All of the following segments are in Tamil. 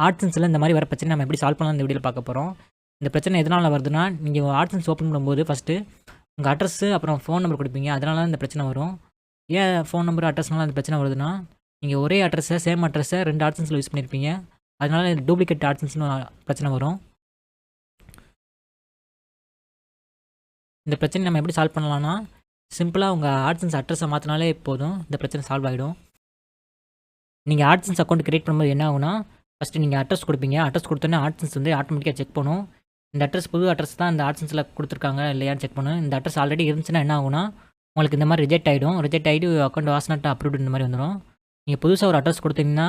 ஆட்சன்ஸில் இந்த மாதிரி வர பிரச்சனை நம்ம எப்படி சால்வ் பண்ணலாம் இந்த வீடியோவில் பார்க்க போகிறோம். இந்த பிரச்சனை எதனால் வருதுன்னா, நீங்கள் ஆட்சன்ஸ் ஓப்பன் பண்ணும்போது ஃபஸ்ட்டு உங்கள் அட்ரஸ்ஸு அப்புறம் ஃபோன் நம்பர் கொடுப்பீங்க. அதனால தான் இந்த பிரச்சனை வரும். ஏன் ஃபோன் நம்பர் அட்ரஸ்னால அந்த பிரச்சனை வருதுன்னா, நீங்கள் ஒரே அட்ரஸை சேம் அட்ரஸை 2 ஆட்சன்ஸில் யூஸ் பண்ணியிருப்பீங்க. அதனால டூப்ளிகேட் ஆட்சன்ஸ்னு பிரச்சனை வரும். இந்த பிரச்சனை நம்ம எப்படி சால்வ் பண்ணலாம்னா, சிம்பிளாக உங்கள் ஆட்சன்ஸ் அட்ரஸை மாற்றினாலே போதும். இந்த பிரச்சனை சால்வ் ஆகிடும். நீங்கள் ஆட்சன்ஸ் அக்கௌண்ட் கிரியேட் பண்ணும்போது என்ன ஆகுனா, ஃபஸ்ட்டு நீங்கள் அட்ரஸ் கொடுப்பீங்க. அட்ரஸ் கொடுத்தோன்னே ஆட்சன்ஸ் வந்து ஆட்டோமேட்டிக்காக செக் பண்ணும். இந்த அட்ரஸ் புது அட்ரஸ் தான் இந்த ஆட்சன்ஸில் கொடுத்துருக்காங்க இல்லையான்னு செக் பண்ணும். இந்த அட்ரஸ் ஆல்ரெடி இருந்துச்சுன்னா என்ன ஆகுனா, உங்களுக்கு இந்த மாதிரி ரிஜெக்ட் ஆகிடும். ரிஜெக்ட் ஆகிட்டு அக்கௌண்ட் வாஸ் நாட் அப்ரூவ்டு இந்த மாதிரி வந்துடும். நீங்கள் புதுசாக ஒரு அட்ரஸ் கொடுத்தீங்கன்னா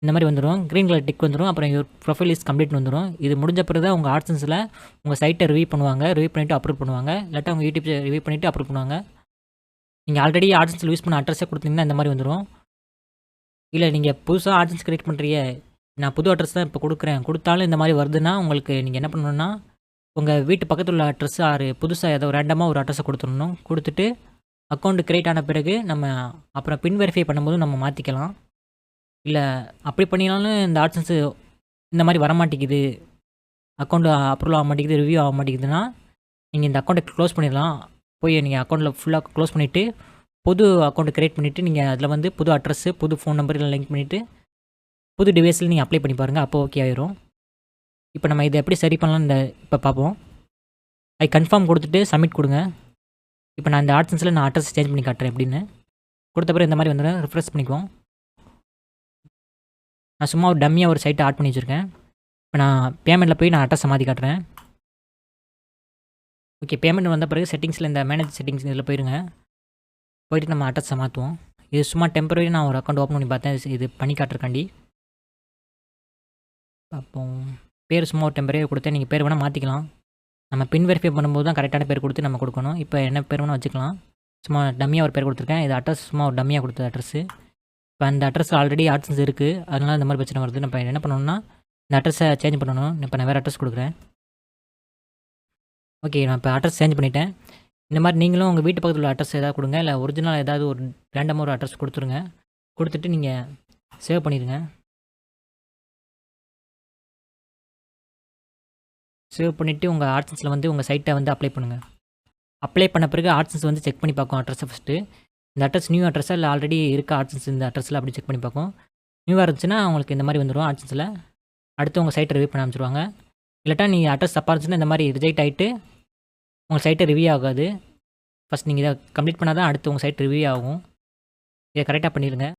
இந்த மாதிரி வந்துடும். க்ரீன் கலர் டிக் வந்துடும். அப்புறம் யுவர் ப்ரொஃபைல் இஸ் கம்ப்ளீட் வந்துடும். இது முடிஞ்ச பிறகு தான் உங்கள் ஆட்சன்ஸில் உங்கள் சைட்டை ரிவ்யூ பண்ணுவாங்க. ரிவ்யூ பண்ணிவிட்டு அப்ரூவ் பண்ணுவாங்க. இல்லாட்டா உங்கள் யூடியூப் ரிவ்யூ பண்ணிவிட்டு அப்ரூவ் பண்ணுவாங்க. நீங்கள் ஆல்ரெடி ஆட்சன்ஸில் யூஸ் பண்ண அட்ரஸே கொடுத்தீங்கன்னா இந்த மாதிரி வந்துடும். இல்லை நீங்கள் புதுசாக ஆட்சன்ஸ் கிரியேட் பண்ணுறீங்க, நான் புது அட்ரஸ் தான் இப்போ கொடுக்குறேன், கொடுத்தாலும் இந்த மாதிரி வருதுன்னா உங்களுக்கு நீங்கள் என்ன பண்ணணுன்னா, உங்கள் வீட்டு பக்கத்தில் உள்ள அட்ரஸ் புதுசாக ஏதோ ரேண்டமாக ஒரு அட்ரஸை கொடுத்துடணும். கொடுத்துட்டு அக்கௌண்ட் கிரியேட் ஆன பிறகு நம்ம அப்புறம் பின் வெரிஃபை பண்ணும்போது நம்ம மாற்றிக்கலாம். இல்லை அப்படி பண்ணினாலும் இந்த ஆட்சன்ஸு இந்த மாதிரி வரமாட்டேங்குது, அக்கௌண்ட் அப்ரூவல் ஆக மாட்டேங்குது, ரிவ்யூ ஆக மாட்டேங்குதுன்னா, நீங்கள் இந்த அக்கௌண்ட்டை க்ளோஸ் பண்ணிடலாம். போய் நீங்கள் அக்கௌண்ட்டில் ஃபுல்லாக க்ளோஸ் பண்ணிவிட்டு புது அக்கௌண்ட் கிரியேட் பண்ணிவிட்டு நீங்கள் அதில் வந்து புது அட்ரஸ்ஸு புது ஃபோன் நம்பரில் லிங்க் பண்ணிவிட்டு புது டிவைஸில் நீங்கள் அப்ளை பண்ணி பாருங்கள். அப்போ ஓகே ஆயிரும். இப்போ நம்ம இதை எப்படி சரி பண்ணலாம்னு இப்போ பார்ப்போம். ஐ கன்ஃபார்ம் கொடுத்துட்டு சப்மிட் கொடுங்க. இப்போ நான் இந்த ஆட்சன்ஸில் நான் அட்ரஸ் சேஞ்ச் பண்ணி காட்டுறேன் எப்படின்னு. கொடுத்த பிறகு இந்த மாதிரி வந்துடும். ரிஃப்ரெஷ் பண்ணிக்குவோம். நான் சும்மா ஒரு டம்மியாக ஒரு சைட்டை ஆட் பண்ணி வச்சுருக்கேன். இப்போ நான் பேமெண்ட்டில் போய் நான் அட்ரஸை மாற்றி காட்டுறேன். ஓகே, பேமெண்ட் வந்த பிறகு செட்டிங்ஸில் இந்த மேனேஜ் செட்டிங்ஸ் இதில் போயிருங்க. போயிட்டு நம்ம அட்ரஸை மாற்றுவோம். இது சும்மா டெம்பரரி நான் ஒரு அக்கௌண்ட் ஓப்பன் பண்ணி பார்த்தேன். இது பண்ணி காட்டுறக்காண்டி பார்ப்போம். பேர் சும்மா ஒரு டெம்பரரி கொடுத்தேன். நீங்கள் பேர் வேணால் மாற்றிக்கலாம். நம்ம பின் வெரிஃபை பண்ணும்போது தான் கரெக்டான பேர் கொடுத்து நம்ம கொடுக்கணும். இப்போ என்ன பேர் வேணால் வச்சுக்கலாம். சும்மா டம்மியாக ஒரு பேர் கொடுத்துருக்கேன். இது அட்ரஸ் சும்மா ஒரு டம்மியாக கொடுத்த அட்ரஸு. இப்போ அந்த அட்ரஸ் ஆல்ரெடி ஆட்சன்ஸ் இருக்குது. அதனால இந்த மாதிரி பிரச்சனை வருது. நம்ம என்ன பண்ணணும்னா, இந்த அட்ரஸை சேஞ்ச் பண்ணணும். இப்போ நான் வேறு அட்ரஸ் கொடுக்குறேன். ஓகே, நான் இப்போ அட்ரஸ் சேஞ்ச் பண்ணிட்டேன். இந்த மாதிரி நீங்களும் உங்கள் வீட்டு பக்கத்தில் உள்ள அட்ரஸ் ஏதாவது கொடுங்க. இல்லை ஒரிஜினல் ஏதாவது ஒரு ரேண்டமாக ஒரு அட்ரஸ் கொடுத்துருங்க. கொடுத்துட்டு நீங்கள் சேவ் பண்ணிடுங்க. சேவ் பண்ணிவிட்டு உங்கள் ஆட்சன்ஸில் வந்து உங்கள் சைட்டை வந்து அப்ளை பண்ணுங்கள். அப்ளை பண்ண பிறகு ஆட்சன்ஸ் வந்து செக் பண்ணி பார்க்கும் அட்ரஸை ஃபஸ்ட்டு. இந்த அட்ரஸ் நியூ அட்ரஸாக இல்லை ஆல்ரெடி இருக்க ஆட்சன்ஸ் இந்த அட்ரஸில் அப்படி செக் பண்ணி பார்க்கும். நியூவாக இருந்துச்சுன்னா உங்களுக்கு இந்த மாதிரி வந்துடும் ஆட்சன்ஸில். அடுத்து உங்கள் சைட்டை ரிவ்யூ பண்ண ஆரம்பிச்சிருவாங்க. இல்லாட்டா நீங்கள் அட்ரஸ் தப்பாக இருந்துச்சுன்னா இந்த மாதிரி ரிஜெக்ட் ஆகிட்டு உங்கள் சைட்டை ரிவ்யூ ஆகாது. ஃபஸ்ட் நீங்கள் இதை கம்ப்ளீட் பண்ணால் தான் அடுத்து உங்கள் சைட் ரிவ்யூ ஆகும். இதை கரெக்டாக பண்ணிடுங்க.